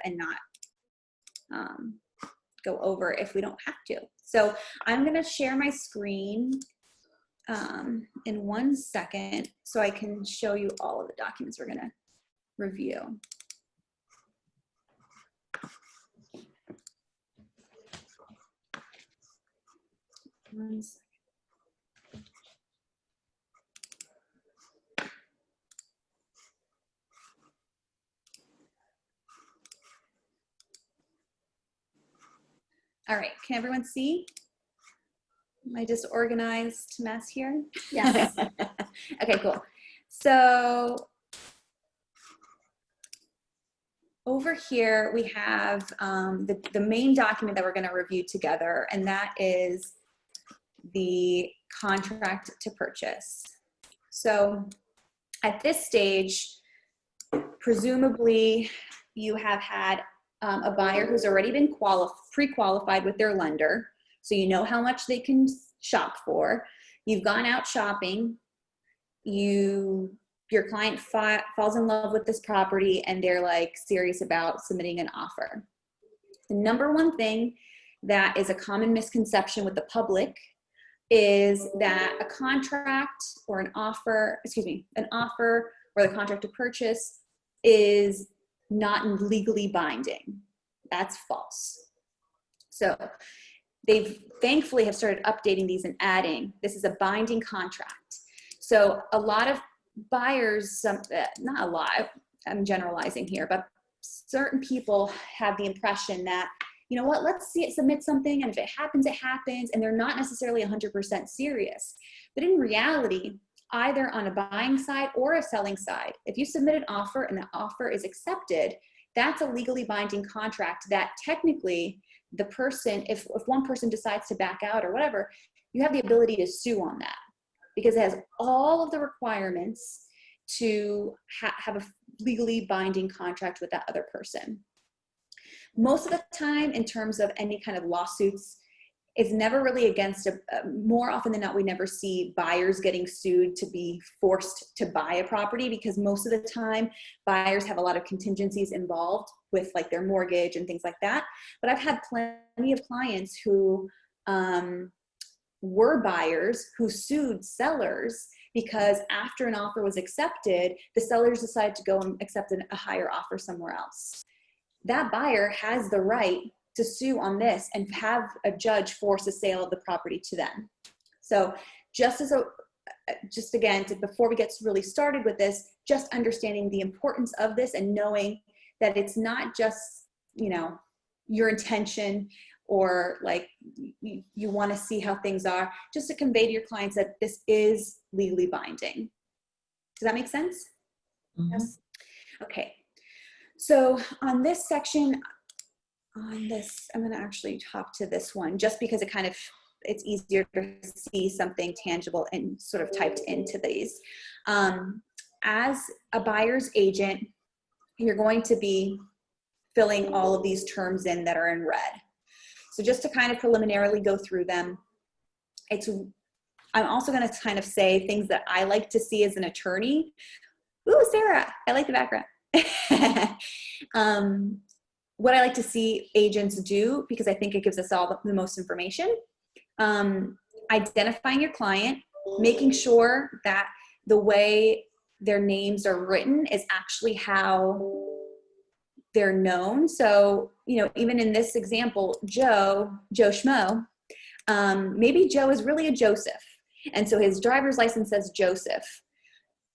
and not go over if we don't have to. So I'm going to share my screen in 1 second so I can show you all of the documents we're going to review. One second. All right, can everyone see my disorganized mess here? Yes. Okay, cool. So over here we have the main document that we're going to review together, and that is the contract to purchase. So at this stage, presumably you have had a buyer who's already been pre-qualified with their lender, so you know how much they can shop for. You've gone out shopping, your client falls in love with this property, and they're like serious about submitting an offer. The number one thing that is a common misconception with the public is that a contract or an offer or the contract to purchase is not legally binding. That's false. So they've thankfully have started updating these and adding, this is a binding contract. So a lot of buyers, not a lot, I'm generalizing here, but certain people have the impression that, you know what, let's see it submit something, and if it happens, it happens, and they're not necessarily 100% serious. But in reality, either on a buying side or a selling side, if you submit an offer and the offer is accepted, that's a legally binding contract that technically the person, if one person decides to back out or whatever, you have the ability to sue on that because it has all of the requirements to have a legally binding contract with that other person. Most of the time, in terms of any kind of lawsuits, it's never really against more often than not, we never see buyers getting sued to be forced to buy a property, because most of the time buyers have a lot of contingencies involved with like their mortgage and things like that. But I've had plenty of clients who were buyers who sued sellers because after an offer was accepted, the sellers decided to go and accept a higher offer somewhere else. That buyer has the right to sue on this and have a judge force a sale of the property to them. So just again, before we get really started with this, just understanding the importance of this and knowing that it's not just, you know, your intention or like you want to see how things are, just to convey to your clients that this is legally binding. Does that make sense? Mm-hmm. Yes. Okay. So on this section, I'm going to actually talk to this one just because it's easier to see something tangible and sort of typed into these. As a buyer's agent, you're going to be filling all of these terms in that are in red. So just to kind of preliminarily go through them, I'm also going to kind of say things that I like to see as an attorney. Ooh, Sarah, I like the background. What I like to see agents do, because I think it gives us all the most information, identifying your client, making sure that the way their names are written is actually how they're known. So, you know, even in this example, Joe Schmo, maybe Joe is really a Joseph. And so his driver's license says Joseph.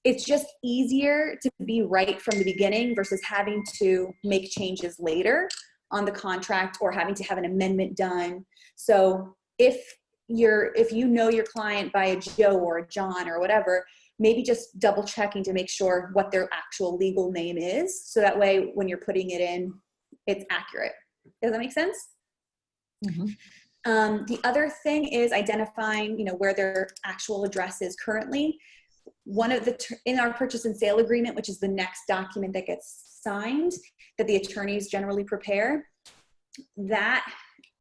It's just easier to be right from the beginning versus having to make changes later on the contract or having to have an amendment done. So if you know your client by a Joe or a John or whatever, maybe just double checking to make sure what their actual legal name is. So that way, when you're putting it in, it's accurate. Does that make sense? Mm-hmm. The other thing is identifying, you know, where their actual address is currently. One of in our purchase and sale agreement, which is the next document that gets signed, that the attorneys generally prepare, that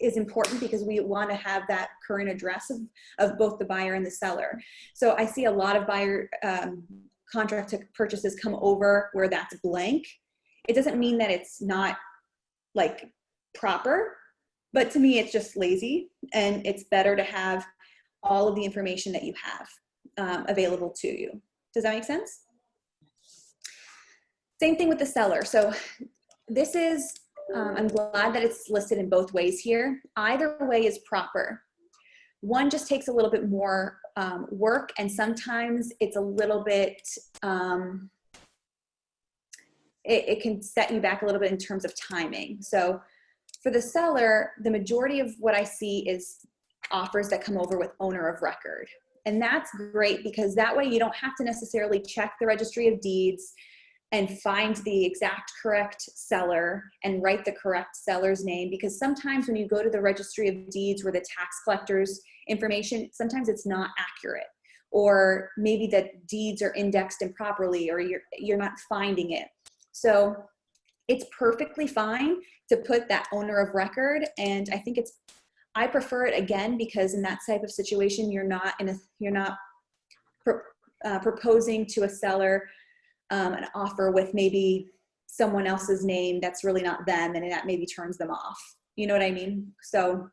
is important because we want to have that current address of both the buyer and the seller. So I see a lot of buyer contract to purchases come over where that's blank. It doesn't mean that it's not like proper, but to me, it's just lazy, and it's better to have all of the information that you have available to you. Does that make sense? Same thing with the seller. So this is, I'm glad that it's listed in both ways here. Either way is proper. One just takes a little bit more work, and sometimes it's a little bit, it can set you back a little bit in terms of timing. So for the seller, the majority of what I see is offers that come over with owner of record. And that's great because that way you don't have to necessarily check the registry of deeds and find the exact correct seller and write the correct seller's name, because sometimes when you go to the registry of deeds where the tax collector's information, sometimes it's not accurate, or maybe the deeds are indexed improperly, or you're not finding it. So it's perfectly fine to put that owner of record, and I think I prefer it again because in that type of situation, you're not proposing to a seller an offer with maybe someone else's name that's really not them, and that maybe turns them off. You know what I mean? So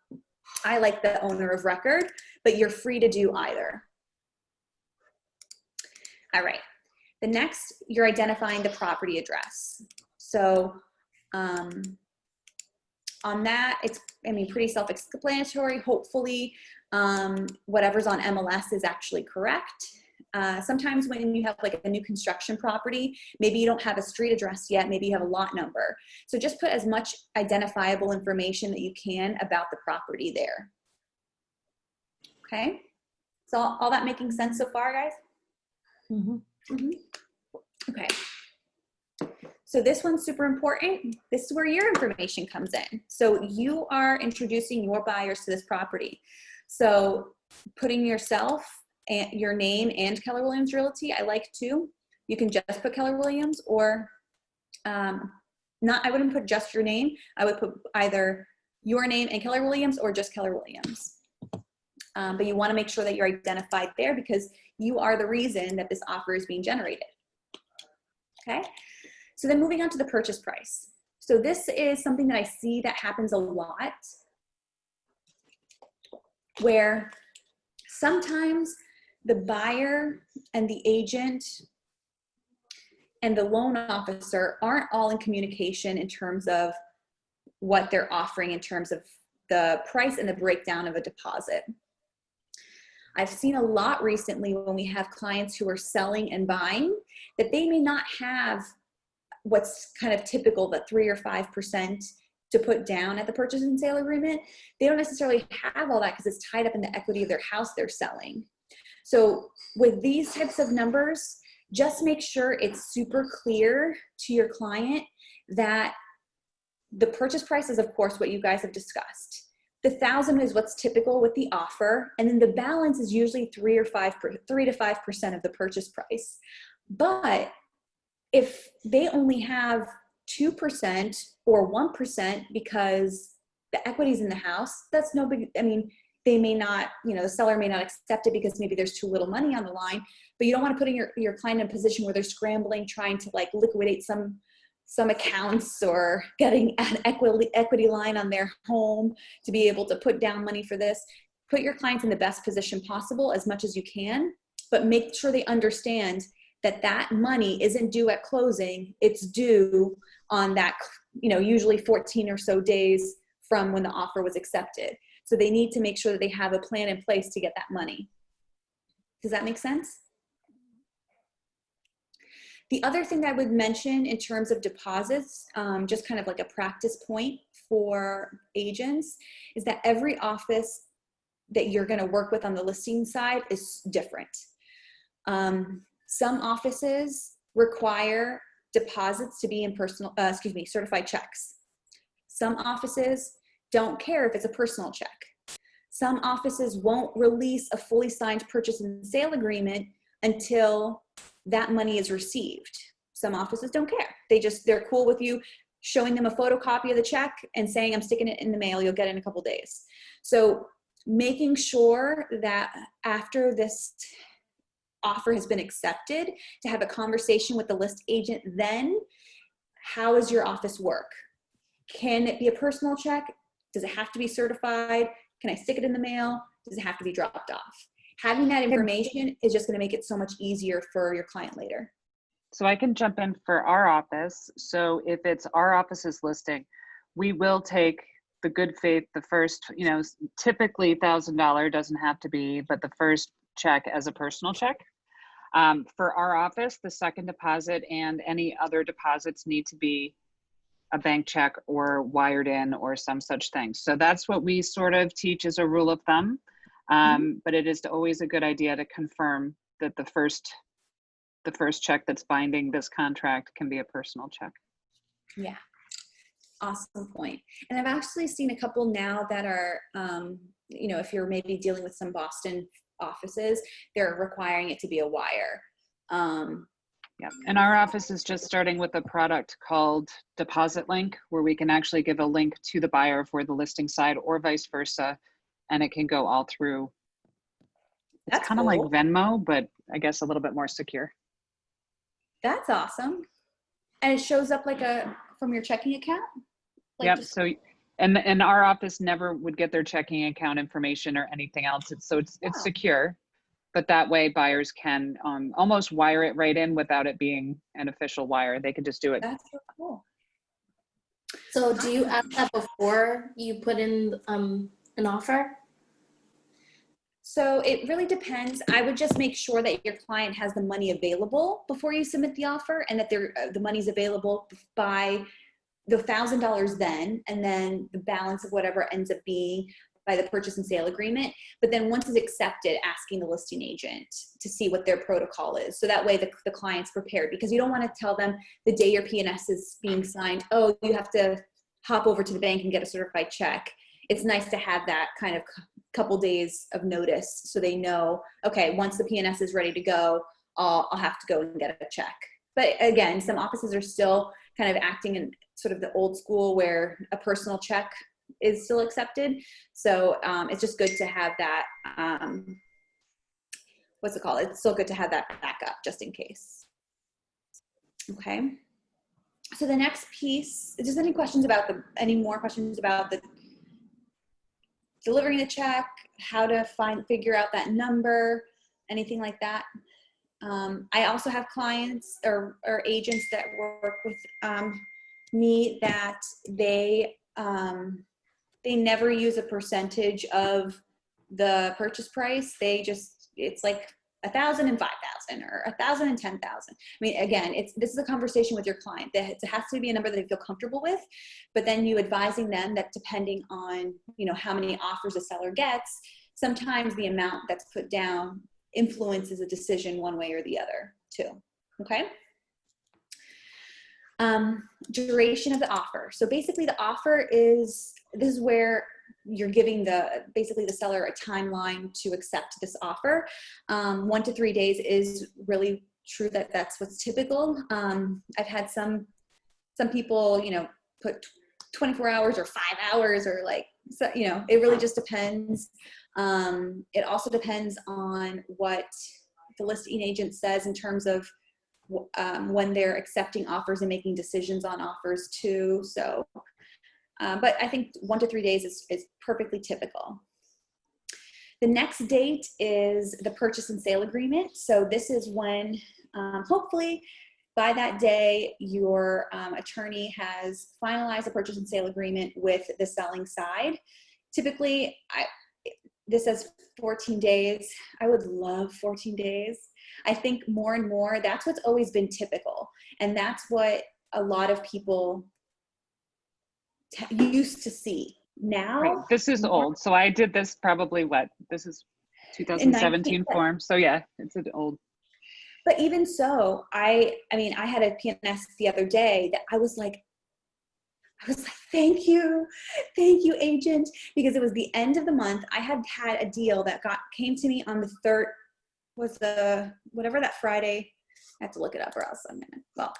I like the owner of record, but you're free to do either. All right. The next, you're identifying the property address. So on that, it's, I mean, pretty self-explanatory. Hopefully, whatever's on MLS is actually correct. Sometimes when you have like a new construction property, maybe you don't have a street address yet, maybe you have a lot number. So just put as much identifiable information that you can about the property there. Okay, so all that making sense so far, guys? Mm-hmm. Mm-hmm. Okay, so this one's super important. This is where your information comes in. So you are introducing your buyers to this property. So putting yourself and your name and Keller Williams Realty, I like too. You can just put Keller Williams, or not, I wouldn't put just your name. I would put either your name and Keller Williams or just Keller Williams. But you want to make sure that you're identified there because you are the reason that this offer is being generated. Okay, so then moving on to the purchase price. So this is something that I see that happens a lot, where sometimes the buyer and the agent and the loan officer aren't all in communication in terms of what they're offering in terms of the price and the breakdown of a deposit. I've seen a lot recently when we have clients who are selling and buying that they may not have what's kind of typical, the 3 or 5% to put down at the purchase and sale agreement. They don't necessarily have all that because it's tied up in the equity of their house they're selling. So with these types of numbers, just make sure it's super clear to your client that the purchase price is, of course, what you guys have discussed. The 1,000 is what's typical with the offer, and then the balance is usually 3 to 5% of the purchase price. But if they only have 2% or 1% because the equity's in the house, that's no big, I mean, they may not, you know, the seller may not accept it because maybe there's too little money on the line, but you don't want to put your client in a position where they're scrambling, trying to like liquidate some accounts or getting an equity line on their home to be able to put down money for this. Put your clients in the best position possible as much as you can, but make sure they understand that that money isn't due at closing. It's due on that, you know, usually 14 or so days from when the offer was accepted. So they need to make sure that they have a plan in place to get that money. Does that make sense? The other thing that I would mention in terms of deposits, just kind of like a practice point for agents, is that every office that you're going to work with on the listing side is different. Some offices require deposits to be in certified checks. Some offices don't care if it's a personal check. Some offices won't release a fully signed purchase and sale agreement until that money is received. Some offices don't care. They're cool with you showing them a photocopy of the check and saying, I'm sticking it in the mail, you'll get it in a couple days. So making sure that after this offer has been accepted, to have a conversation with the list agent, then how does your office work? Can it be a personal check? Does it have to be certified? Can I stick it in the mail? Does it have to be dropped off? Having that information is just going to make it so much easier for your client later. So I can jump in for our office. So if it's our office's listing, we will take the good faith, the first, typically $1,000, doesn't have to be, but the first check as a personal check. For our office, the second deposit and any other deposits need to be a bank check or wired in or some such thing. So that's what we sort of teach as a rule of thumb. But it is always a good idea to confirm that the first check that's binding this contract can be a personal check. Yeah. Awesome point. And I've actually seen a couple now that are, if you're maybe dealing with some Boston offices, they're requiring it to be a wire. Yeah, and our office is just starting with a product called Deposit Link, where we can actually give a link to the buyer for the listing side or vice versa, and it can go all through. It's kind of like Venmo, but I guess a little bit more secure. That's awesome. And it shows up like from your checking account? Yep. So, and our office never would get their checking account information or anything else. It's secure, but that way buyers can almost wire it right in without it being an official wire. They could just do it. That's so cool. So do you ask that before you put in an offer? So it really depends. I would just make sure that your client has the money available before you submit the offer, and that the money's available by the $1,000 then, and then the balance of whatever ends up being by the purchase and sale agreement. But then once it's accepted, asking the listing agent to see what their protocol is. So that way the client's prepared, because you don't want to tell them the day your P&S is being signed, oh, you have to hop over to the bank and get a certified check. It's nice to have that kind of couple days of notice so they know, okay, once the P&S is ready to go, I'll have to go and get a check. But again, some offices are still kind of acting in sort of the old school where a personal check is still accepted. So it's just good to have that, what's it called? It's still good to have that backup just in case. Okay. So the next piece, is there any more questions about the delivering the check, how to figure out that number, anything like that? I also have clients or agents that work with me that they never use a percentage of the purchase price. It's like 1,000 and 5,000 or 1,000 and 10,000. I mean, again, this is a conversation with your client. It has to be a number that they feel comfortable with, but then you advising them that depending on, how many offers a seller gets, sometimes the amount that's put down influences a decision one way or the other too. Okay. Duration of the offer. So basically the offer this is where you're giving basically the seller a timeline to accept this offer. 1 to 3 days is really true that's what's typical. I've had some people, put 24 hours or 5 hours or so, it really just depends. It also depends on what the listing agent says in terms of when they're accepting offers and making decisions on offers too. So, but I think 1 to 3 days is perfectly typical. The next date is the purchase and sale agreement. So this is when, hopefully by that day, your attorney has finalized a purchase and sale agreement with the selling side. Typically, this says 14 days. I would love 14 days. I think more and more, that's what's always been typical. And that's what a lot of people used to see. Now, right. This is old. So I did this probably this is 2017 form. So yeah, it's an old. But even so, I had a P&S the other day that I was like, thank you, agent, because it was the end of the month. I had a deal that came to me on the 3rd, whatever that Friday. I have to look it up or else I'm gonna,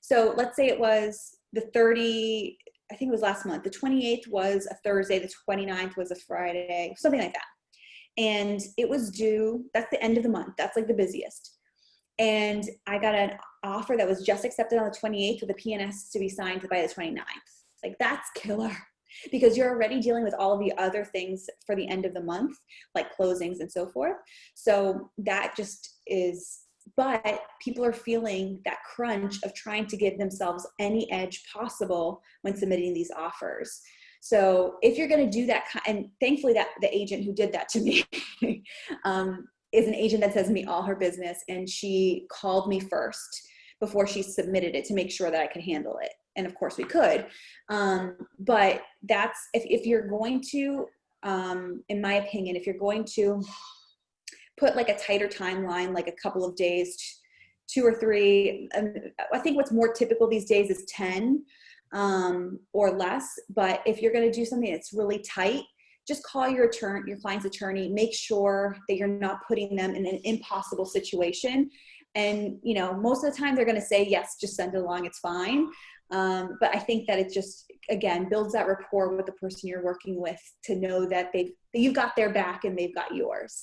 so let's say it was the 30, I think it was last month. The 28th was a Thursday, the 29th was a Friday, something like that. And it was due, that's the end of the month. That's like the busiest. And I got an offer that was just accepted on the 28th with the P&S to be signed by the 29th. Like that's killer because you're already dealing with all of the other things for the end of the month, like closings and so forth. So that just is, but people are feeling that crunch of trying to give themselves any edge possible when submitting these offers. So if you're going to do that, and thankfully that the agent who did that to me is an agent that sends me all her business, and she called me first before she submitted it to make sure that I could handle it. And of course we could. But that's, if you're going to, in my opinion, if you're going to put like a tighter timeline, like a couple of days, 2 or 3, I think what's more typical these days is 10 or less. But if you're going to do something that's really tight, just call your client's attorney, make sure that you're not putting them in an impossible situation. And, you know, most of the time they're going to say, yes, just send it along. It's fine. But I think that it just, again, builds that rapport with the person you're working with to know that you've got their back and they've got yours.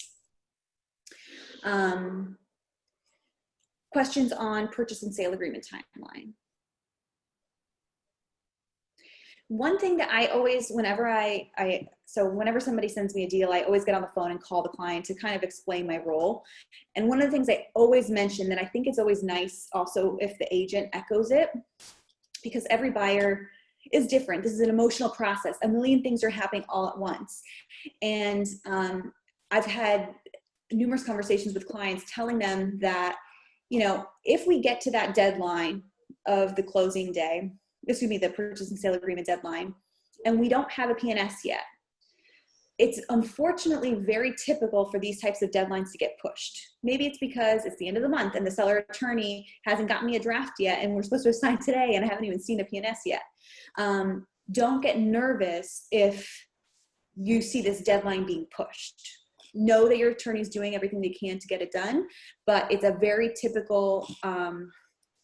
Questions on purchase and sale agreement timeline. One thing that I always, whenever whenever somebody sends me a deal, I always get on the phone and call the client to kind of explain my role. And one of the things I always mention that I think it's always nice also if the agent echoes it, because every buyer is different. This is an emotional process. A million things are happening all at once. And I've had numerous conversations with clients telling them that, you know, if we get to that deadline of the closing day, the purchase and sale agreement deadline, and we don't have a P&S yet, it's unfortunately very typical for these types of deadlines to get pushed. Maybe it's because it's the end of the month and the seller attorney hasn't gotten me a draft yet and we're supposed to assign today and I haven't even seen a P&S yet. Don't get nervous if you see this deadline being pushed. Know that your attorney is doing everything they can to get it done, but it's a very typical,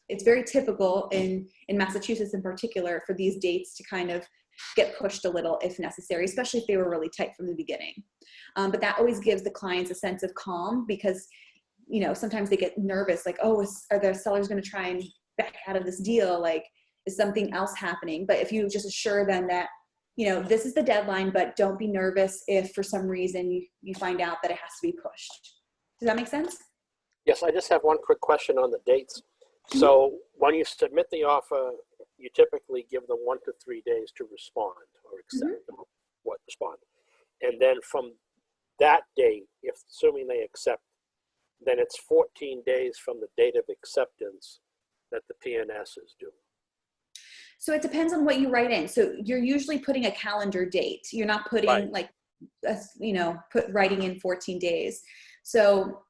it's very typical in Massachusetts in particular for these dates to kind of get pushed a little if necessary, especially if they were really tight from the beginning. But that always gives the clients a sense of calm because, you know, sometimes they get nervous, like, oh, are the sellers going to try and back out of this deal? Like, is something else happening? But if you just assure them that, you know, this is the deadline, but don't be nervous if for some reason you find out that it has to be pushed. Does that make sense? Yes, I just have one quick question on the dates. So when you submit the offer, you typically give them 1 to 3 days to respond or accept respond. And then from that date, if assuming they accept, then it's 14 days from the date of acceptance that the P&S is due. So it depends on what you write in. So you're usually putting a calendar date. You're not putting writing in 14 days. So,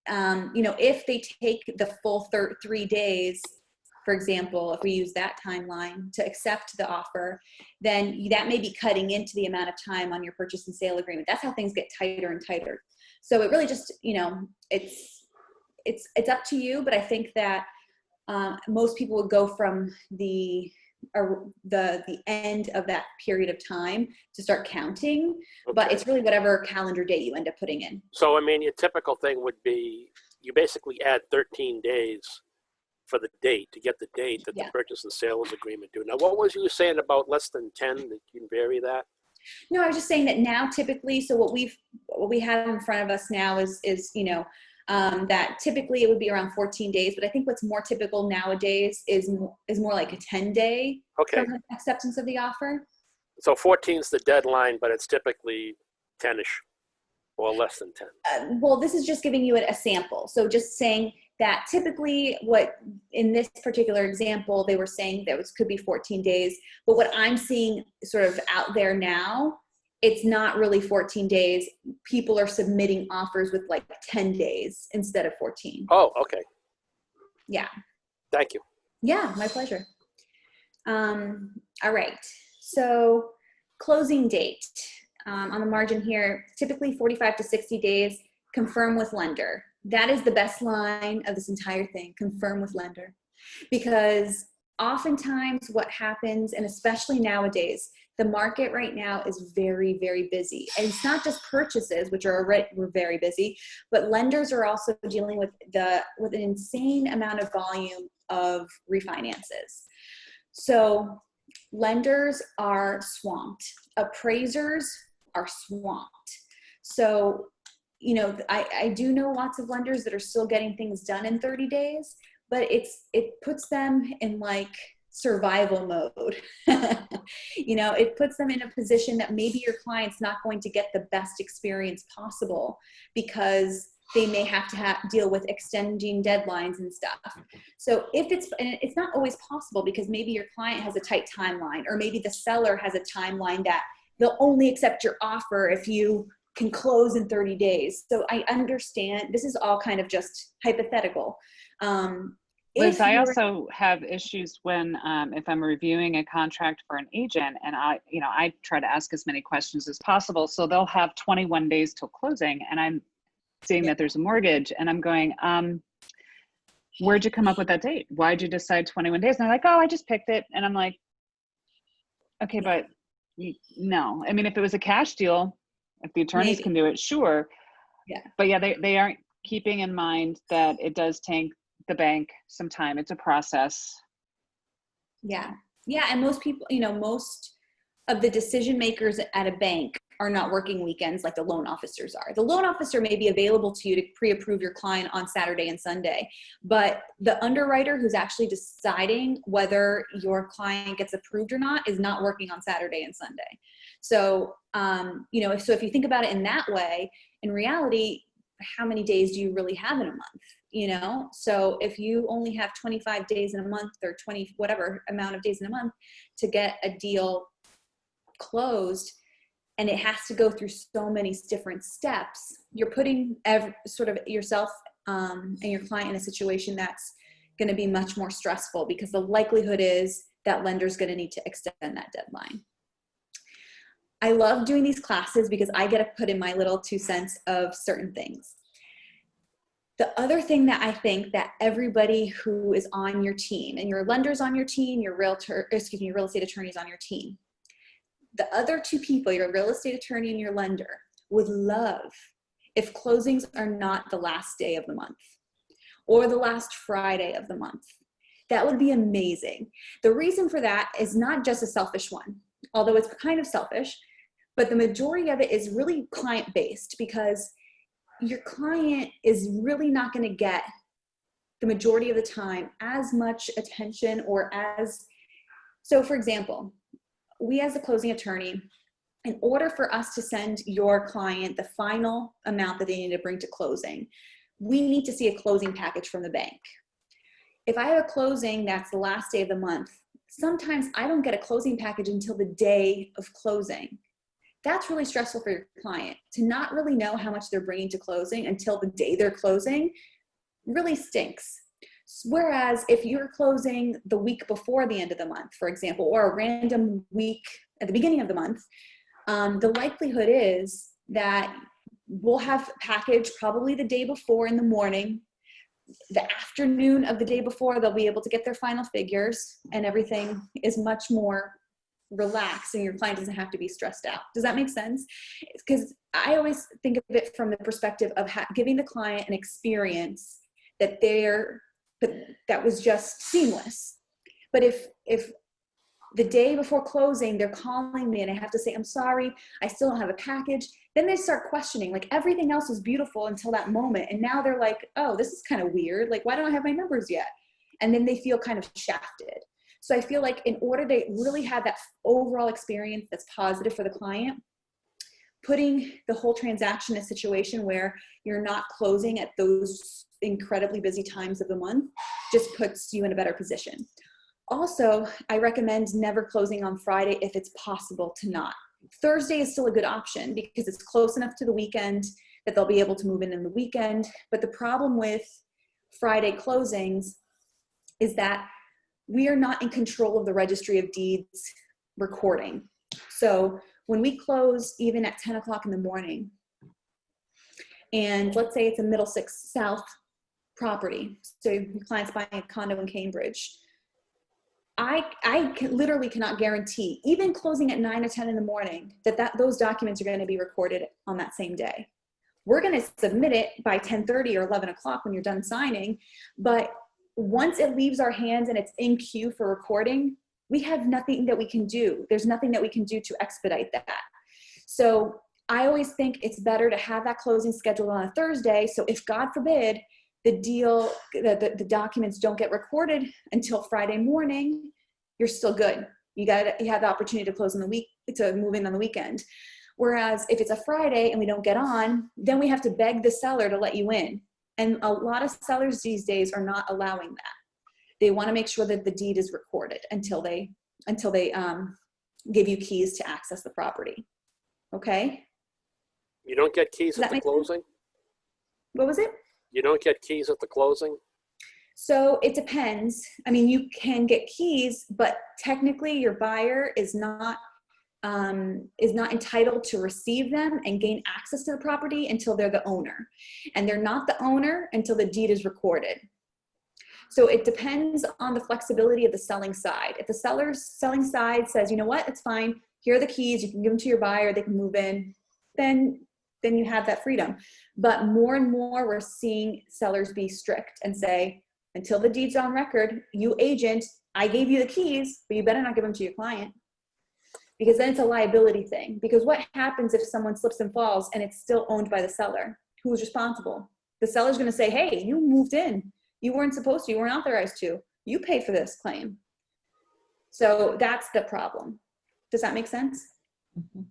you know, if they take the full 3 days, for example, if we use that timeline to accept the offer, then that may be cutting into the amount of time on your purchase and sale agreement. That's how things get tighter and tighter. So it really just, you know, it's up to you, but I think that most people would go from the end of that period of time to start counting, but it's really whatever calendar date you end up putting in. So, I mean, your typical thing would be you basically add 13 days for the date to get the date that the purchase and sales agreement due. Now, what was you saying about less than 10? That you can vary that? No, I was just saying that now typically, so what we have in front of us now is you know, that typically it would be around 14 days, but I think what's more typical nowadays is more like a 10-day from acceptance of the offer. So 14 is the deadline, but it's typically 10-ish or less than 10. Well, this is just giving you a sample. So just saying that typically what in this particular example, they were saying that could be 14 days, but what I'm seeing sort of out there now, it's not really 14 days. People are submitting offers with like 10 days instead of 14. Oh, okay. Yeah. Thank you. Yeah, my pleasure. All right. So closing date on the margin here, typically 45 to 60 days, confirm with lender. That is the best line of this entire thing, confirm with lender. Because oftentimes what happens, and especially nowadays, the market right now is very, very busy. And it's not just purchases, which we're very busy, but lenders are also dealing with an insane amount of volume of refinances. So lenders are swamped. Appraisers are swamped. So, you know, I do know lots of lenders that are still getting things done in 30 days, but it puts them in like survival mode. You know, it puts them in a position that maybe your client's not going to get the best experience possible because they may have to deal with extending deadlines and stuff. So if and it's not always possible because maybe your client has a tight timeline, or maybe the seller has a timeline that they'll only accept your offer if you can close in 30 days. So I understand this is all kind of just hypothetical. Liz, I also have issues when, if I'm reviewing a contract for an agent, and I try to ask as many questions as possible. So they'll have 21 days till closing, and I'm seeing that there's a mortgage, and I'm going, where'd you come up with that date? Why'd you decide 21 days? And they're like, oh, I just picked it. And I'm like, okay, but no. I mean, if it was a cash deal, if the attorneys can do it, sure. Yeah. But yeah, they aren't keeping in mind that it does take the bank some time. It's a process. Yeah. Yeah. And most people, you know, most of the decision makers at a bank are not working weekends like the loan officers are. The loan officer may be available to you to pre-approve your client on Saturday and Sunday, but the underwriter who's actually deciding whether your client gets approved or not is not working on Saturday and Sunday. So, you know, so if you think about it in that way, in reality, how many days do you really have in a month? You know, so if you only have 25 days in a month or 20, whatever amount of days in a month to get a deal closed, and it has to go through so many different steps, you're putting sort of yourself and your client in a situation that's going to be much more stressful because the likelihood is that lender's going to need to extend that deadline. I love doing these classes because I get to put in my little 2 cents of certain things. The other thing that I think that everybody who is on your team, and your lender's on your team, your real estate attorney's on your team, the other 2 people, your real estate attorney and your lender, would love if closings are not the last day of the month or the last Friday of the month. That would be amazing. The reason for that is not just a selfish one, although it's kind of selfish, but the majority of it is really client-based because your client is really not going to get the majority of the time as much attention so for example, we as a closing attorney, in order for us to send your client the final amount that they need to bring to closing, we need to see a closing package from the bank. If I have a closing that's the last day of the month, sometimes I don't get a closing package until the day of closing. That's really stressful for your client. To not really know how much they're bringing to closing until the day they're closing really stinks. Whereas if you're closing the week before the end of the month, for example, or a random week at the beginning of the month, the likelihood is that we'll have a package probably the day before in the morning. The afternoon of the day before, they'll be able to get their final figures, and everything is much more relaxed and your client doesn't have to be stressed out. Does that make sense? Because I always think of it from the perspective of giving the client an experience that that was just seamless. But if the day before closing, they're calling me and I have to say, I'm sorry, I still don't have a package, then they start questioning, like everything else was beautiful until that moment. And now they're like, oh, this is kind of weird. Like, why don't I have my numbers yet? And then they feel kind of shafted. So I feel like in order to really have that overall experience that's positive for the client, putting the whole transaction in a situation where you're not closing at those incredibly busy times of the month just puts you in a better position. Also, I recommend never closing on Friday if it's possible to not. Thursday is still a good option because it's close enough to the weekend that they'll be able to move in the weekend. But the problem with Friday closings is that we are not in control of the registry of deeds recording. So when we close even at 10 o'clock in the morning, and let's say it's a Middlesex South property, so your client's buying a condo in Cambridge, I literally cannot guarantee, even closing at 9 or 10 in the morning, that those documents are going to be recorded on that same day. We're going to submit it by 10:30 or 11 o'clock when you're done signing, but once it leaves our hands and it's in queue for recording, we have nothing that we can do. There's nothing that we can do to expedite that. So I always think it's better to have that closing scheduled on a Thursday. So if God forbid the deal, the documents don't get recorded until Friday morning, you're still good. You have the opportunity to close in the week, to move in on the weekend. Whereas if it's a Friday and we don't get on, then we have to beg the seller to let you in. And a lot of sellers these days are not allowing that. They want to make sure that the deed is recorded until they give you keys to access the property. Okay? You don't get keys at the closing? What was it? You don't get keys at the closing? So it depends. I mean, you can get keys, but technically your buyer is not entitled to receive them and gain access to the property until they're the owner. And they're not the owner until the deed is recorded. So it depends on the flexibility of the selling side. If the selling side says, you know what, it's fine, here are the keys, you can give them to your buyer, they can move in, then you have that freedom. But more and more we're seeing sellers be strict and say, until the deed's on record, you agent, I gave you the keys, but you better not give them to your client. Because then it's a liability thing. Because what happens if someone slips and falls and it's still owned by the seller? Who's responsible? The seller's gonna say, hey, you moved in. You weren't supposed to, you weren't authorized to. You paid for this claim. So that's the problem. Does that make sense? Mm-hmm.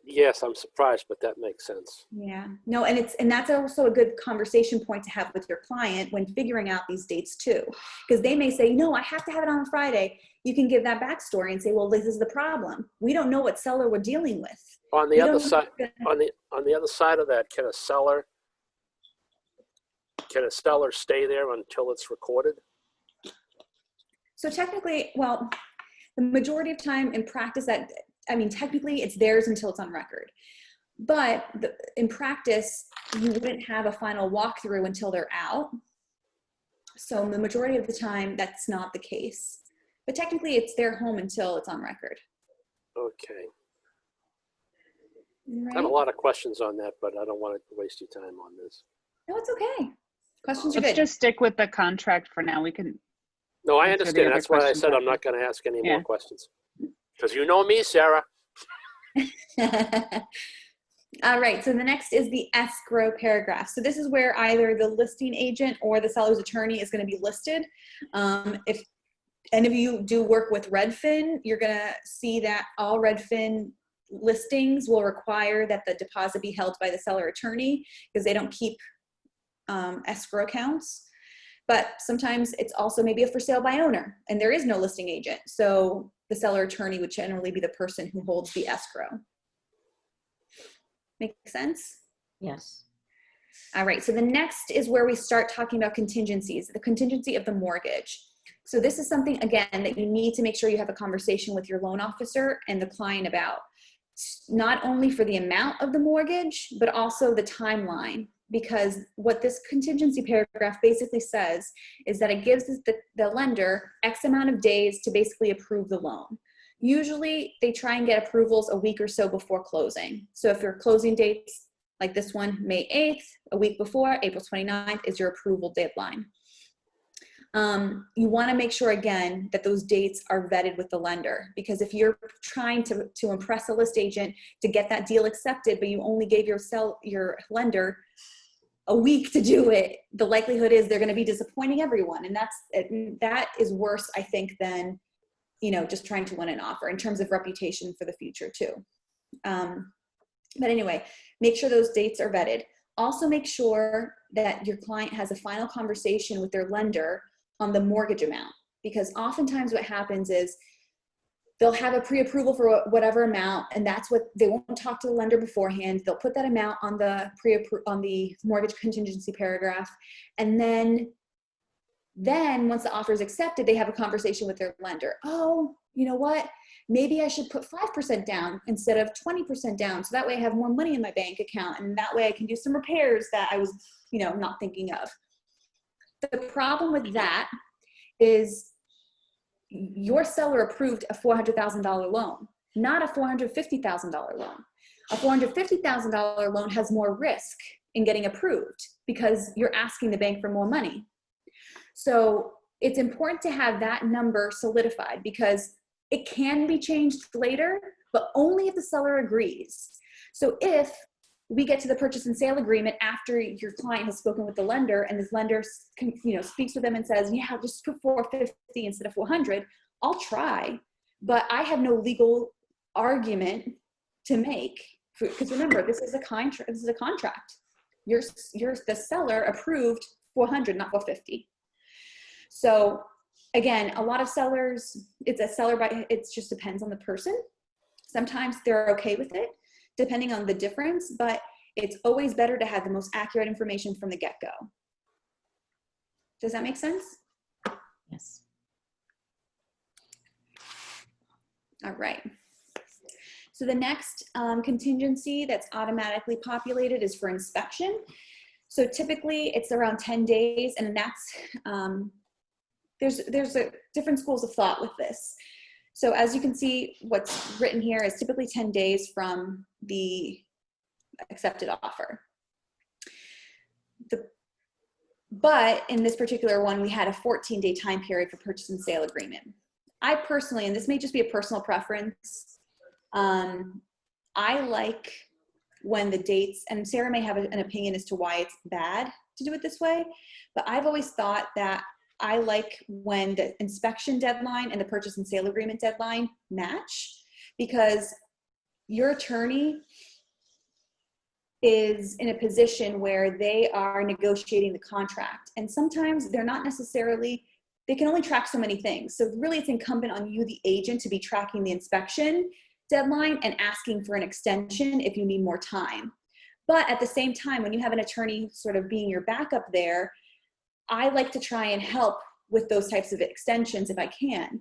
Yes, I'm surprised, but that makes sense. Yeah, no, and that's also a good conversation point to have with your client when figuring out these dates too, because they may say, no, I have to have it on a Friday. You can give that backstory and say, well, this is the problem. We don't know what seller we're dealing with. On the other side, on the other side of that, can a seller stay there until it's recorded? So technically, well, the majority of time in practice technically it's theirs until it's on record. But in practice, you wouldn't have a final walkthrough until they're out. So the majority of the time, that's not the case. But technically, it's their home until it's on record. Okay. Right? I have a lot of questions on that, but I don't want to waste your time on this. No, it's okay. Questions are Let's good. just stick with the contract for now. We can. No, I answer the understand. other That's why I questions said I'm after. not going to ask any Yeah. more questions. Because you know me, Sarah. All right, so the next is the escrow paragraph. So this is where either the listing agent or the seller's attorney is going to be listed. If any of you do work with Redfin, you're going to see that all Redfin listings will require that the deposit be held by the seller attorney because they don't keep escrow accounts. But sometimes it's also maybe a for sale by owner and there is no listing agent. So the seller attorney would generally be the person who holds the escrow. Make sense? Yes. All right, so the next is where we start talking about contingencies, the contingency of the mortgage. So this is something, again, that you need to make sure you have a conversation with your loan officer and the client about, not only for the amount of the mortgage, but also the timeline. Because what this contingency paragraph basically says is that it gives the lender X amount of days to basically approve the loan. Usually they try and get approvals a week or so before closing. So if your closing dates like this one, May 8th, a week before, April 29th is your approval deadline. You want to make sure, again, that those dates are vetted with the lender, because if you're trying to impress a list agent to get that deal accepted, but you only gave your lender a week to do it, the likelihood is they're going to be disappointing everyone. And that is worse, I think, than, just trying to win an offer in terms of reputation for the future too. But anyway, make sure those dates are vetted. Also make sure that your client has a final conversation with their lender on the mortgage amount, because oftentimes what happens is they'll have a pre-approval for whatever amount, and that's what they won't talk to the lender beforehand. They'll put that amount on the mortgage contingency paragraph, and then once the offer is accepted, they have a conversation with their lender. Oh, you know what? Maybe I should put 5% down instead of 20% down, so that way I have more money in my bank account, and that way I can do some repairs that I was, not thinking of. The problem with that is your seller approved a $400,000 loan, not a $450,000 loan. A $450,000 loan has more risk in getting approved because you're asking the bank for more money. So it's important to have that number solidified because it can be changed later, but only if the seller agrees. So if we get to the purchase and sale agreement after your client has spoken with the lender and this lender, speaks with them and says, yeah, I'll just put 450 instead of 400, I'll try, but I have no legal argument to make, because remember, this is a contract. This is a contract. The seller approved 400, not 450. So again, a lot of sellers, it just depends on the person. Sometimes they're okay with it, depending on the difference, but it's always better to have the most accurate information from the get-go. Does that make sense? Yes. All right. So the next contingency that's automatically populated is for inspection. So typically it's around 10 days, and that's, there's different schools of thought with this. So as you can see, what's written here is typically 10 days from the accepted offer. But in this particular one, we had a 14-day time period for purchase and sale agreement. I personally, and this may just be a personal preference, I like when the dates, and Sarah may have an opinion as to why it's bad to do it this way, but I've always thought that I like when the inspection deadline and the purchase and sale agreement deadline match, because your attorney is in a position where they are negotiating the contract. And sometimes they're not necessarily, they can only track so many things. So really it's incumbent on you, the agent, to be tracking the inspection deadline and asking for an extension if you need more time. But at the same time, when you have an attorney sort of being your backup there, I like to try and help with those types of extensions if I can.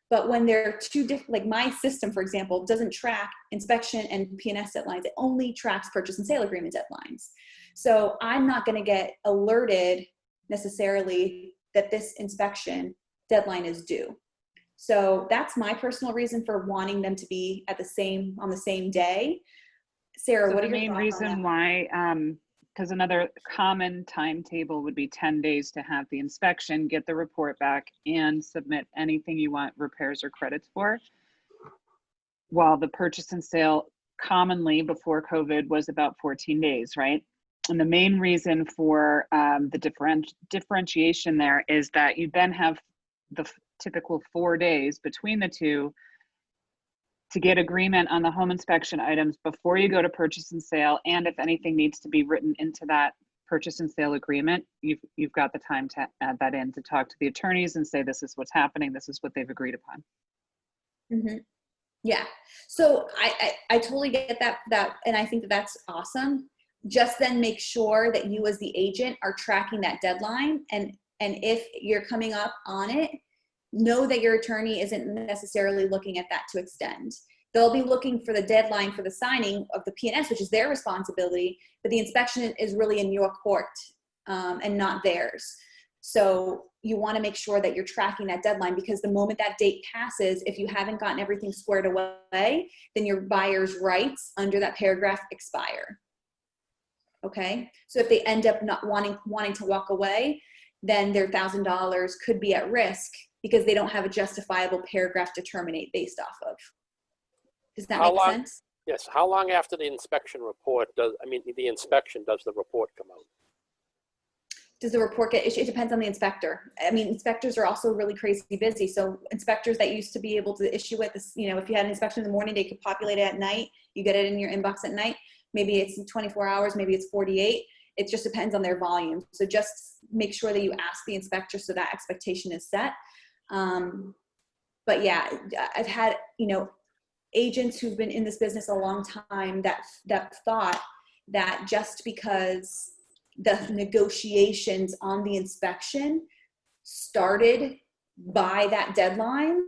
But when they're two different, like my system, for example, doesn't track inspection and P&S deadlines, it only tracks purchase and sale agreement deadlines. So I'm not going to get alerted necessarily that this inspection deadline is due. So that's my personal reason for wanting them to be on the same day. Sarah, So what the are your main thoughts reason on that? why, because another common timetable would be 10 days to have the inspection, get the report back, and submit anything you want repairs or credits for. While the purchase and sale commonly before COVID was about 14 days, right? And the main reason for the differentiation there is that you then have the typical 4 days between the two to get agreement on the home inspection items before you go to purchase and sale. And if anything needs to be written into that purchase and sale agreement, you've got the time to add that in, to talk to the attorneys and say, this is what's happening, this is what they've agreed upon. Mm-hmm. Yeah. So I totally get that, and I think that that's awesome. Just then make sure that you as the agent are tracking that deadline, and if you're coming up on it, know that your attorney isn't necessarily looking at that to extend. They'll be looking for the deadline for the signing of the P&S, which is their responsibility, but the inspection is really in your court and not theirs. So you want to make sure that you're tracking that deadline, because the moment that date passes, if you haven't gotten everything squared away, then your buyer's rights under that paragraph expire. Okay, so if they end up not wanting to walk away, then their $1,000 could be at risk because they don't have a justifiable paragraph to terminate based off of. Does that make sense? Yes. How long after the inspection report does the report come out? Does the report get issued? It depends on the inspector. I mean, inspectors are also really crazy busy. So inspectors that used to be able to issue it, if you had an inspection in the morning, they could populate it at night. You get it in your inbox at night. Maybe it's 24 hours, maybe it's 48. It just depends on their volume. So just make sure that you ask the inspector so that expectation is set. But yeah, I've had, agents who've been in this business a long time that thought that just because the negotiations on the inspection started by that deadline,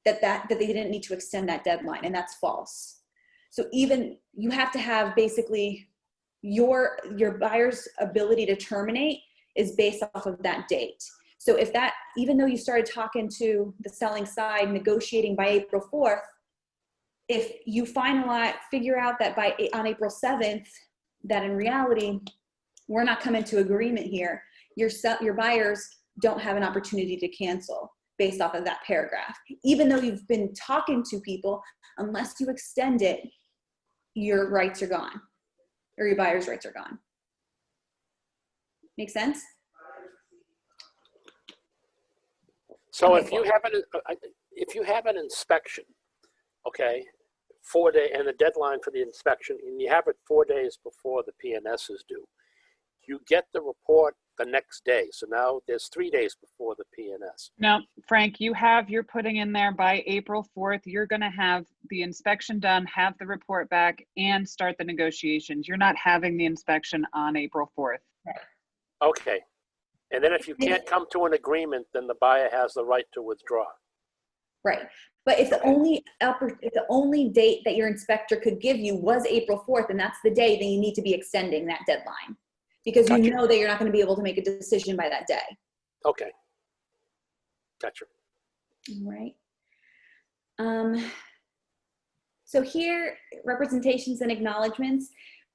that they didn't need to extend that deadline, and that's false. So even you have to have basically your buyer's ability to terminate is based off of that date. So if that, even though you started talking to the selling side, negotiating by April 4th, if you figure out that on April 7th, that in reality, we're not coming to agreement here, your buyer's don't have an opportunity to cancel based off of that paragraph. Even though you've been talking to people, unless you extend it, your rights are gone, or your buyer's rights are gone. Make sense? So Okay, if you have an inspection, okay, 4 day and the deadline for the inspection, and you have it 4 days before the PNS is due, you get the report the next day. So now there's 3 days before the PNS. No, Frank, you're putting in there by April 4th, you're going to have the inspection done, have the report back, and start the negotiations. You're not having the inspection on April 4th. Okay. And then if you can't come to an agreement, then the buyer has the right to withdraw. Right. But if the only date that your inspector could give you was April 4th, and that's the day, then you need to be extending that deadline, because Gotcha. you know that you're not going to be able to make a decision by that day. Okay. Gotcha. All right. So here, representations and acknowledgements.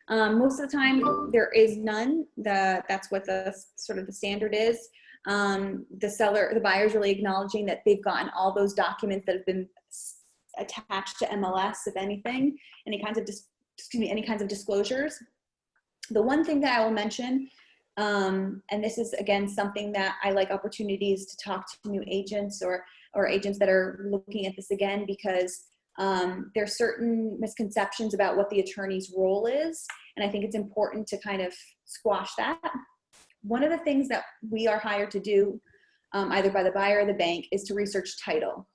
Most of the time there is none. That's what the sort of the standard is. The buyer's really acknowledging that they've gotten all those documents that have been attached to MLS, if anything, any kinds of disclosures. The one thing that I will mention, and this is again something that I like opportunities to talk to new agents or agents that are looking at this again, because there's certain misconceptions about what the attorney's role is, and I think it's important to kind of squash that. One of the things that we are hired to do, either by the buyer or the bank, is to research title.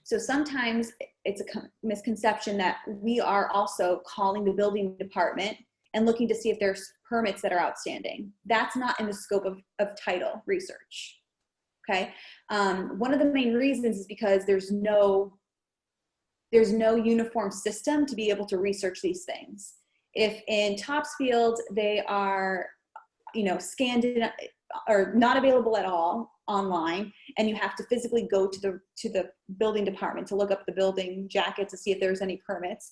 So sometimes it's a misconception that we are also calling the building department and looking to see if there's permits that are outstanding. That's not in the scope of title research, okay? One of the main reasons is because there's no uniform system to be able to research these things. If in Topsfield they are, scanned in or not available at all online, and you have to physically go to the building department to look up the building jacket to see if there's any permits.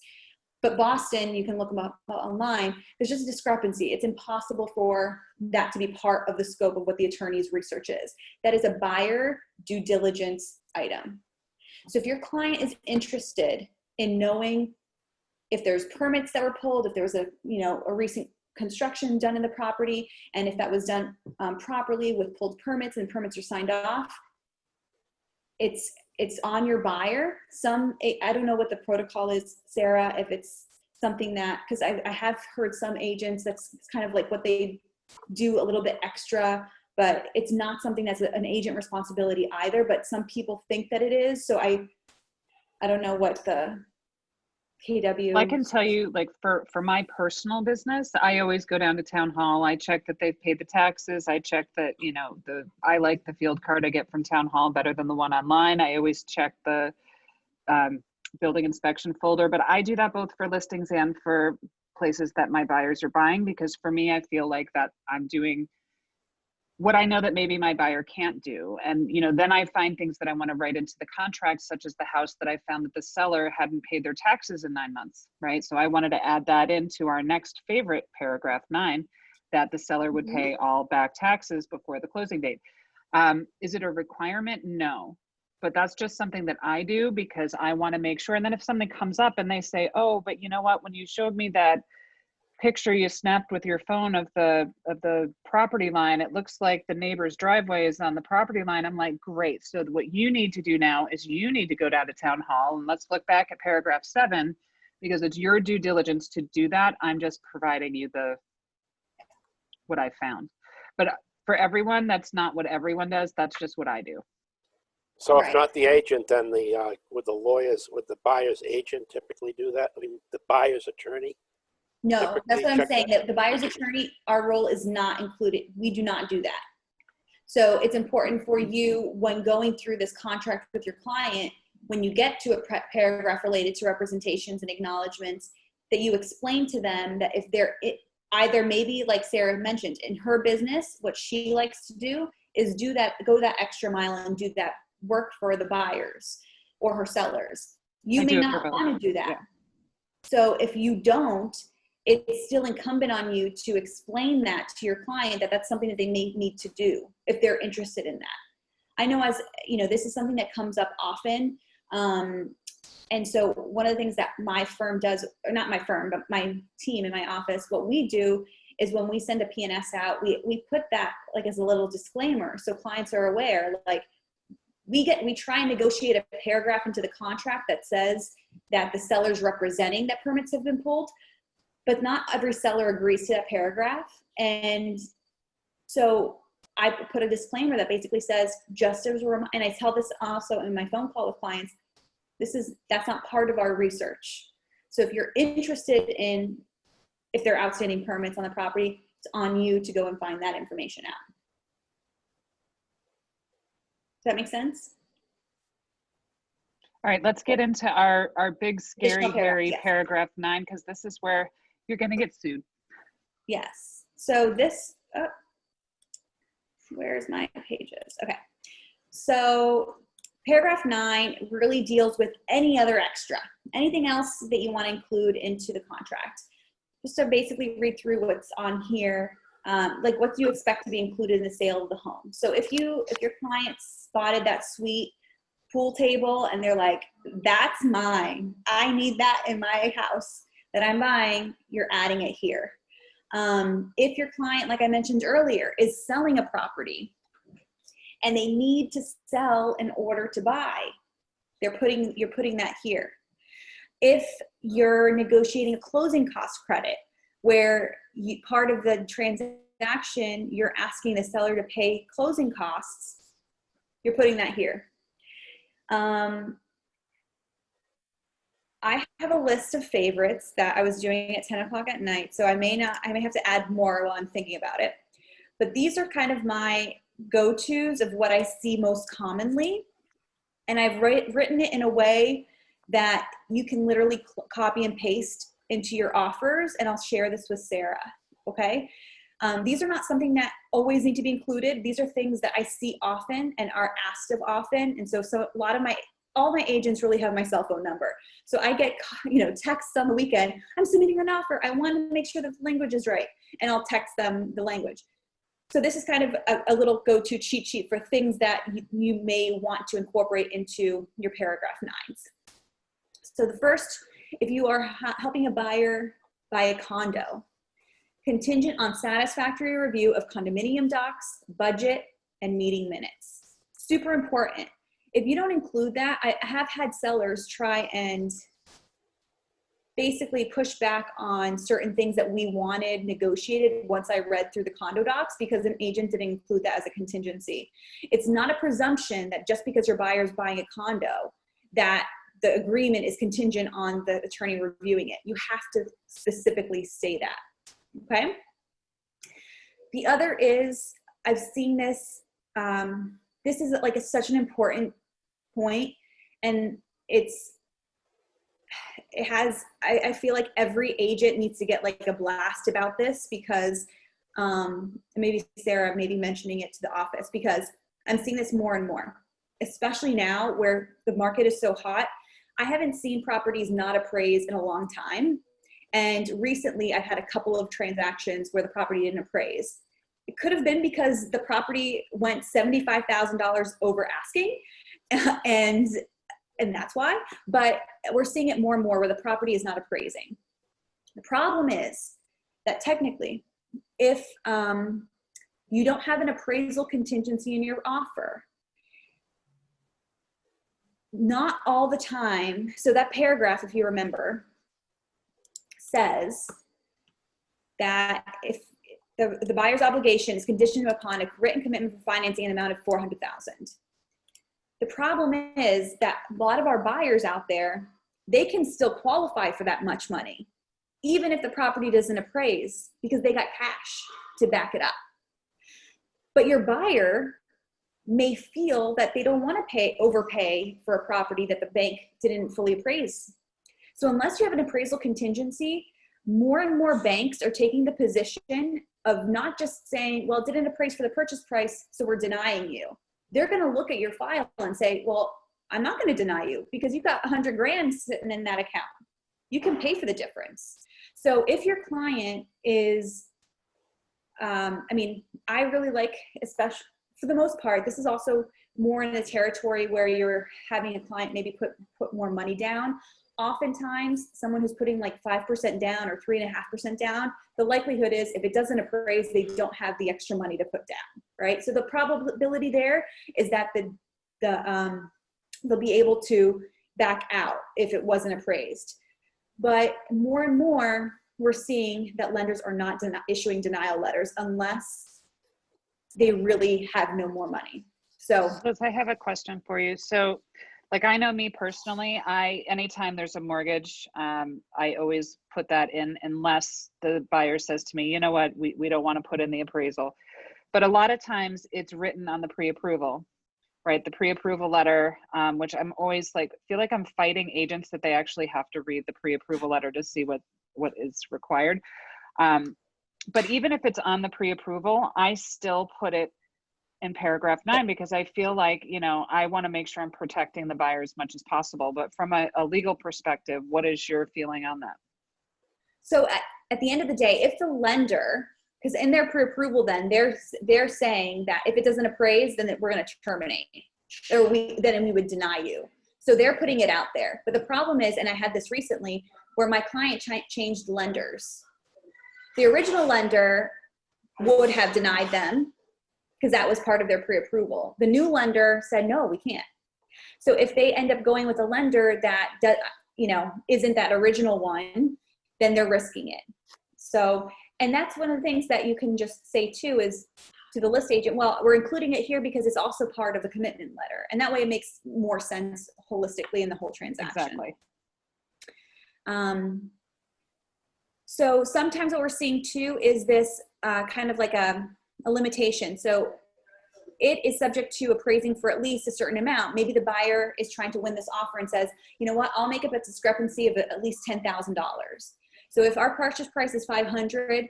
But Boston, you can look them up online. There's just a discrepancy. It's impossible for that to be part of the scope of what the attorney's research is. That is a buyer due diligence item. So if your client is interested in knowing if there's permits that were pulled, if there was a recent construction done in the property, and if that was done properly with pulled permits and permits are signed off, it's on your buyer. I don't know what the protocol is, Sarah, if it's something that, because I have heard some agents, that's kind of like what they do a little bit extra, but it's not something that's an agent responsibility either, but some people think that it is. So I don't know what the KW. I can tell you, like for my personal business, I always go down to town hall. I check that they've paid the taxes. I check that, I like the field card I get from town hall better than the one online. I always check the building inspection folder, but I do that both for listings and for places that my buyers are buying, because for me, I feel like that I'm doing what I know that maybe my buyer can't do. And, then I find things that I want to write into the contract, such as the house that I found that the seller hadn't paid their taxes in 9 months, right? So I wanted to add that into our next favorite paragraph 9, that the seller would pay all back taxes before the closing date. Is it a requirement? No, but that's just something that I do because I want to make sure. And then if something comes up and they say, oh, but you know what, when you showed me that picture you snapped with your phone of the property line, it looks like the neighbor's driveway is on the property line. I'm like, great. So what you need to do now is you need to go down to town hall, and let's look back at paragraph 7, because it's your due diligence to do that. I'm just providing you what I found. But for everyone, that's not what everyone does. That's just what I do. So if not the agent, then would the buyer's agent typically do that? I mean, the buyer's attorney? No, that's what I'm saying, that the buyer's attorney, our role is not included. We do not do that. So it's important for you, when going through this contract with your client, when you get to a paragraph related to representations and acknowledgements, that you explain to them that if they're either, maybe like Sarah mentioned, in her business, what she likes to do is go that extra mile and do that work for the buyers or her sellers. You may not want to do that. Yeah. So if you don't, it's still incumbent on you to explain that to your client, that that's something that they may need to do if they're interested in that. I know, as you know, this is something that comes up often. And so one of the things that my firm does, or not my firm, but my team in my office, what we do is when we send a P&S out, we put that like as a little disclaimer so clients are aware. Like we try and negotiate a paragraph into the contract that says that the seller's representing that permits have been pulled, but not every seller agrees to that paragraph. And so I put a disclaimer that basically says, just as a reminder, and I tell this also in my phone call with clients, that's not part of our research. So if you're interested in if there are outstanding permits on the property, it's on you to go and find that information out. Does that make sense? All right, let's get into our big, scary, Additional paragraph, hairy yes. paragraph 9, because this is where you're going to get sued. Yes. So this, where's my pages? Okay. So paragraph 9 really deals with any other extra, anything else that you want to include into the contract. Just to basically read through what's on here, like what do you expect to be included in the sale of the home? So if your client spotted that sweet pool table and they're like, that's mine, I need that in my house that I'm buying, you're adding it here. If your client, like I mentioned earlier, is selling a property and they need to sell in order to buy, you're putting that here. If you're negotiating a closing cost credit where part of the transaction, you're asking the seller to pay closing costs, you're putting that here. I have a list of favorites that I was doing at 10 o'clock at night, so I may have to add more while I'm thinking about it. But these are kind of my go-tos of what I see most commonly. And I've written it in a way that you can literally copy and paste into your offers, and I'll share this with Sarah, okay? These are not something that always need to be included. These are things that I see often and are asked of often, and so all my agents really have my cell phone number. So I get, texts on the weekend, I'm submitting an offer, I want to make sure that the language is right, and I'll text them the language. So this is kind of a little go-to cheat sheet for things that you may want to incorporate into your paragraph 9s. So the first, if you are helping a buyer buy a condo, contingent on satisfactory review of condominium docs, budget, and meeting minutes. Super important. If you don't include that, I have had sellers try and basically push back on certain things that we wanted negotiated once I read through the condo docs because an agent didn't include that as a contingency. It's not a presumption that just because your buyer is buying a condo that the agreement is contingent on the attorney reviewing it. You have to specifically say that, okay? The other is, I've seen this, this is like such an important point, and I feel like every agent needs to get like a blast about this because maybe Sarah may be mentioning it to the office because I'm seeing this more and more, especially now where the market is so hot. I haven't seen properties not appraised in a long time. And recently I've had a couple of transactions where the property didn't appraise. It could have been because the property went $75,000 over asking and that's why, but we're seeing it more and more where the property is not appraising. The problem is that technically, if you don't have an appraisal contingency in your offer, not all the time, so that paragraph, if you remember, says that if the buyer's obligation is conditioned upon a written commitment for financing in an amount of $400,000. The problem is that a lot of our buyers out there, they can still qualify for that much money, even if the property doesn't appraise because they got cash to back it up. But your buyer may feel that they don't want to overpay for a property that the bank didn't fully appraise. So unless you have an appraisal contingency, more and more banks are taking the position of not just saying, well, it didn't appraise for the purchase price, so we're denying you. They're going to look at your file and say, well, I'm not going to deny you because you've got 100 grand sitting in that account. you can pay for the difference. So if your client is, I mean, I really like, especially for the most part, this is also more in a territory where you're having a client maybe put more money down. Oftentimes, someone who's putting like 5% down or 3.5% down, the likelihood is if it doesn't appraise, they don't have the extra money to put down, right? So the probability there is that they'll be able to back out if it wasn't appraised. But more and more, we're seeing that lenders are not issuing denial letters unless they really have no more money. So Liz, I have a question for you. So like, I know me personally, anytime there's a mortgage, I always put that in unless the buyer says to me, you know what, we don't want to put in the appraisal. But a lot of times it's written on the pre-approval, right? The pre-approval letter, which I'm always like, feel like I'm fighting agents that they actually have to read the pre-approval letter to see what is required. But even if it's on the pre-approval, I still put it in paragraph 9 because I feel like, you know, I want to make sure I'm protecting the buyer as much as possible. But from a legal perspective, what is your feeling on that? So at the end of the day, if the lender, because in their pre-approval, then they're saying that if it doesn't appraise, then we're going to terminate, or then we would deny you. So they're putting it out there. But the problem is, and I had this recently, where my client changed lenders. The original lender would have denied them because that was part of their pre-approval. The new lender said, no, we can't. So if they end up going with a lender that, you know, isn't that original one, then they're risking it. So, and that's one of the things that you can just say too is to the list agent, well, we're including it here because it's also part of the commitment letter. And that way it makes more sense holistically in the whole transaction. Exactly. So sometimes what we're seeing too is this kind of like a limitation. So it is subject to appraising for at least a certain amount. Maybe the buyer is trying to win this offer and says, you know what, I'll make up a discrepancy of at least $10,000. So if our purchase price is $500,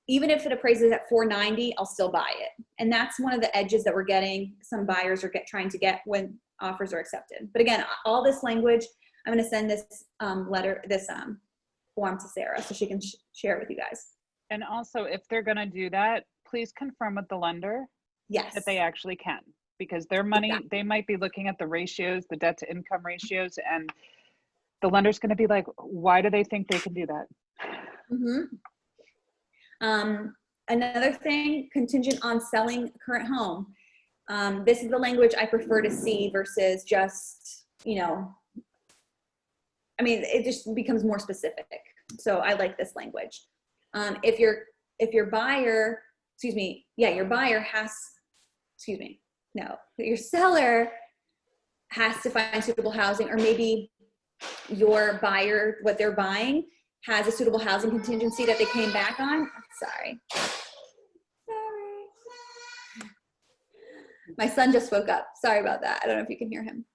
even if it appraises at $490, I'll still buy it. And that's one of the edges that we're getting. Some buyers are trying to get when offers are accepted. But again, all this language, I'm going to send this form to Sarah so she can share it with you guys. And also, if they're going to do that, please confirm with the lender Yes. that they actually can, because their money, Exactly. they might be looking at the ratios, the debt to income ratios, and the lender's going to be like, why do they think they can do that? Mm-hmm. Another thing, contingent on selling current home. This is the language I prefer to see versus just, you know, I mean, it just becomes more specific. So I like this language. If your buyer, your seller has to find suitable housing, or maybe your buyer, what they're buying, has a suitable housing contingency that they came back on. Sorry. My son just woke up. Sorry about that. I don't know if you can hear him.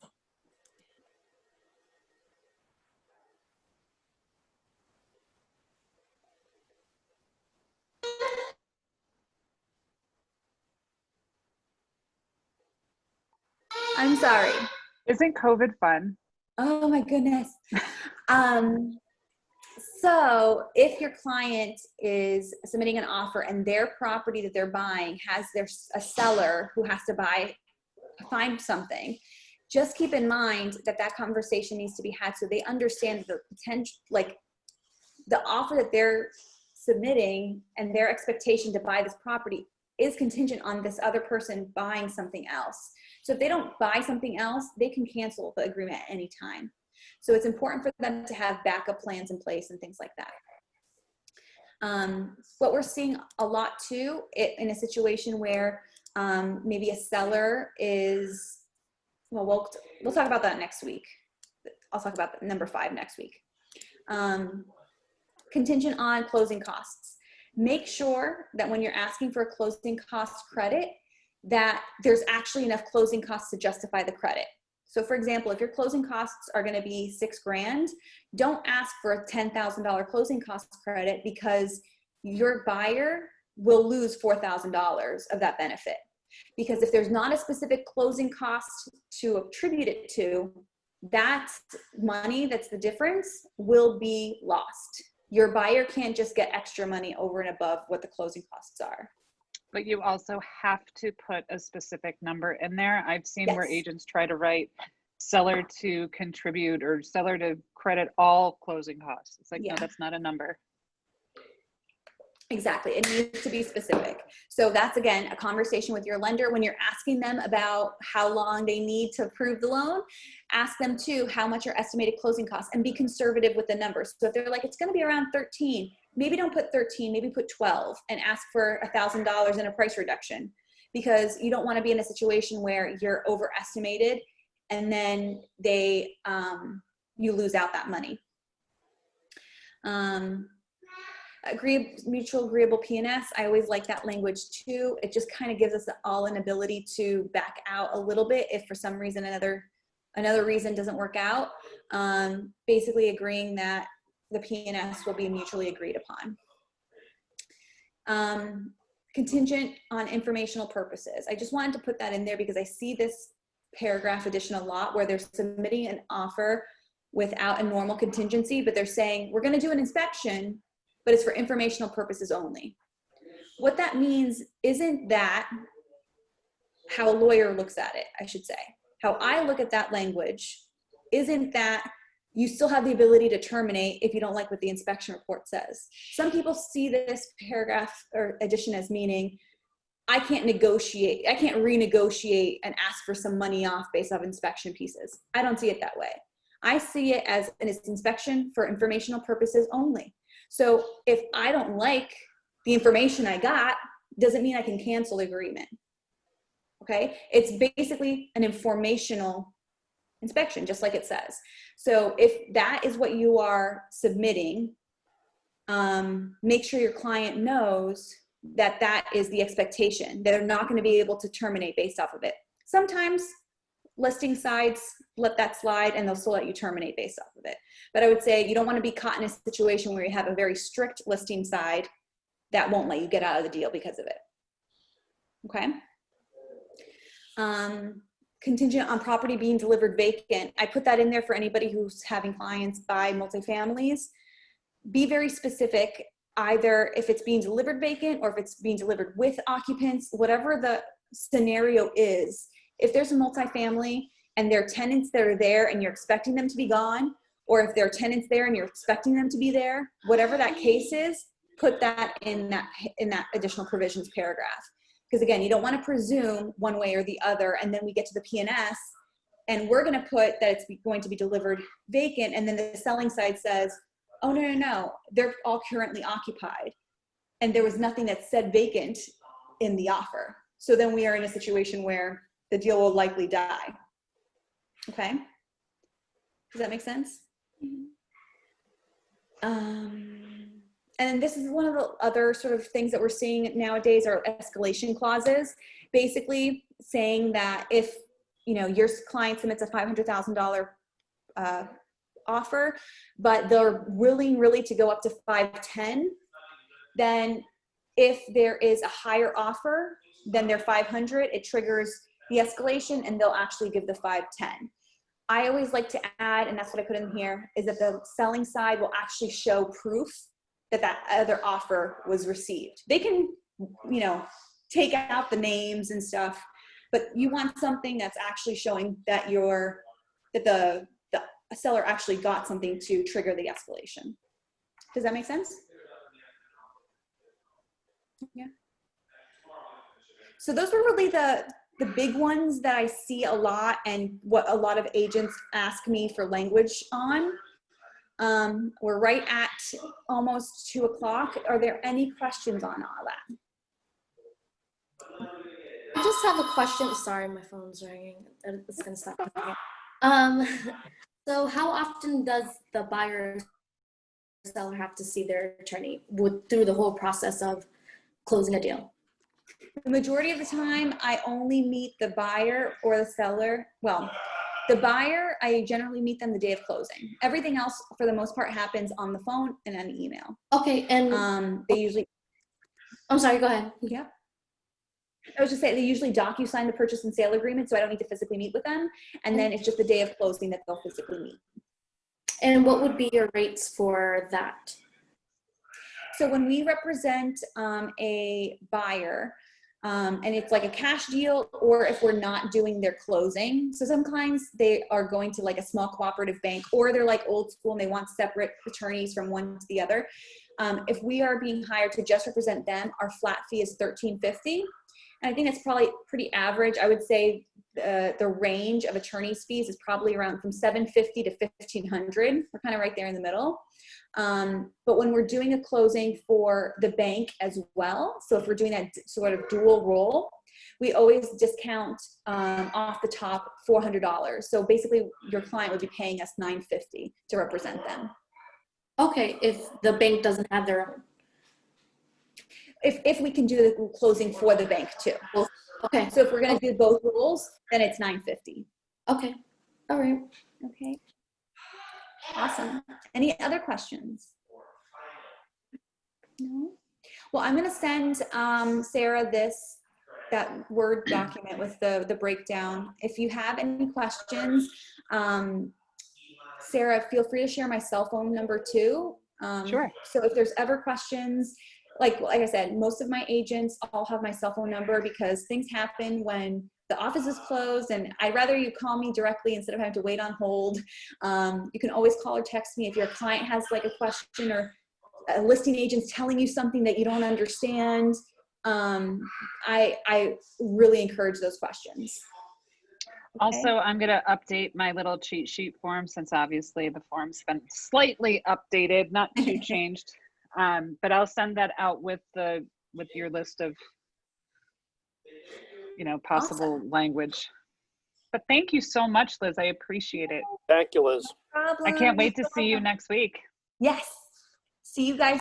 I'm sorry. Isn't COVID fun? Oh my goodness. So if your client is submitting an offer and their property that they're buying has a seller who has to find something, just keep in mind that conversation needs to be had so they understand the potential, like the offer that they're submitting and their expectation to buy this property is contingent on this other person buying something else. So if they don't buy something else, they can cancel the agreement at any time. So it's important for them to have backup plans in place and things like that. What we're seeing a lot too, in a situation where maybe a seller is, well, we'll talk about that next week. I'll talk about number 5 next week. Contingent on closing costs. Make sure that when you're asking for a closing cost credit, that there's actually enough closing costs to justify the credit. So for example, if your closing costs are going to be $6,000, don't ask for a $10,000 closing cost credit because your buyer will lose $4,000 of that benefit. Because if there's not a specific closing cost to attribute it to, that money, that's the difference, will be lost. Your buyer can't just get extra money over and above what the closing costs are. But you also have to put a specific number in there. I've seen where Yes. agents try to write seller to contribute or seller to credit all closing costs. It's like, Yeah. no, that's not a number. Exactly. It needs to be specific. So that's, again, a conversation with your lender. When you're asking them about how long they need to approve the loan, ask them too, how much are estimated closing costs, and be conservative with the numbers. So if they're like, it's going to be around 13, maybe don't put 13, maybe put 12 and ask for $1,000 in a price reduction, because you don't want to be in a situation where you're overestimated and then you lose out that money. Mutual agreeable P&S. I always like that language too. It just kind of gives us all an ability to back out a little bit if for some reason another reason doesn't work out. Basically agreeing that the P&S will be mutually agreed upon. Contingent on informational purposes. I just wanted to put that in there because I see this paragraph addition a lot where they're submitting an offer without a normal contingency, but they're saying, we're going to do an inspection, but it's for informational purposes only. What that means isn't that how a lawyer looks at it, I should say. How I look at that language isn't that you still have the ability to terminate if you don't like what the inspection report says. Some people see this paragraph or addition as meaning, I can't renegotiate and ask for some money off based off inspection pieces. I don't see it that way. I see it as an inspection for informational purposes only. So if I don't like the information I got, doesn't mean I can cancel the agreement. Okay? It's basically an informational inspection, just like it says. So if that is what you are submitting, make sure your client knows that that is the expectation. They're not going to be able to terminate based off of it. Sometimes listing sides let that slide and they'll still let you terminate based off of it. But I would say you don't want to be caught in a situation where you have a very strict listing side that won't let you get out of the deal because of it. Okay. Contingent on property being delivered vacant. I put that in there for anybody who's having clients buy multifamilies. Be very specific, either if it's being delivered vacant or if it's being delivered with occupants, whatever the scenario is. If there's a multifamily and there are tenants that are there and you're expecting them to be gone, or if there are tenants there and you're expecting them to be there, whatever that case is, put that in that additional provisions paragraph. Because again, you don't want to presume one way or the other, and then we get to the P&S and we're going to put that it's going to be delivered vacant, and then the selling side says, oh, no, they're all currently occupied. And there was nothing that said vacant in the offer. So then we are in a situation where the deal will likely die. Okay? Does that make sense? And this is one of the other sort of things that we're seeing nowadays are escalation clauses, basically saying that if, your client submits a $500,000 offer, but they're willing really to go up to 510, then if there is a higher offer than their 500, it triggers the escalation and they'll actually give the 510. I always like to add, and that's what I put in here, is that the selling side will actually show proof that that other offer was received. They can, take out the names and stuff, but you want something that's actually showing that the seller actually got something to trigger the escalation. Does that make sense? Yeah. So those were really the big ones that I see a lot and what a lot of agents ask me for language on. We're right at almost 2 o'clock. Are there any questions on all that? I just have a question. Sorry, my phone's ringing. It's gonna stop ringing. So how often does the buyer or seller have to see their attorney through the whole process of closing a deal? The majority of the time, I only meet the buyer or the seller. Well, the buyer, I generally meet them the day of closing. Everything else, for the most part, happens on the phone and an email. Okay, and They usually. I'm sorry. Go ahead. Yep. I was just saying, they usually DocuSign the purchase and sale agreement, so I don't need to physically meet with them. And then it's just the day of closing that they'll physically meet. And what would be your rates for that? So when we represent a buyer, and it's like a cash deal, or if we're not doing their closing. So some clients, they are going to like a small cooperative bank, or they're like old school and they want separate attorneys from one to the other. If we are being hired to just represent them, our flat fee is $13.50. And I think that's probably pretty average. I would say the range of attorney's fees is probably around from $750 to $1,500. We're kind of right there in the middle. But when we're doing a closing for the bank as well, so if we're doing that sort of dual role, we always discount off the top $400. So basically your client would be paying us $950 to represent them. Okay, if the bank doesn't have their own. If we can do the closing for the bank too. Okay, So if we're gonna do both roles, then it's $950. okay, all right. Okay. Awesome. Any other questions? No? Well, I'm going to send Sarah that Word document with the breakdown. If you have any questions, Sarah, feel free to share my cell phone number too. Sure. So if there's ever questions, like I said, most of my agents all have my cell phone number because things happen when the office is closed, and I'd rather you call me directly instead of having to wait on hold. You can always call or text me if your client has like a question, or a listing agent's telling you something that you don't understand. I really encourage those questions. Okay. Also, I'm going to update my little cheat sheet form, since obviously the form's been slightly updated, not too changed. But I'll send that out with your list of, possible language. But thank you so much, Liz. I appreciate it. Thank you, Liz. No problem. I can't wait to see you next week. Yes. See you guys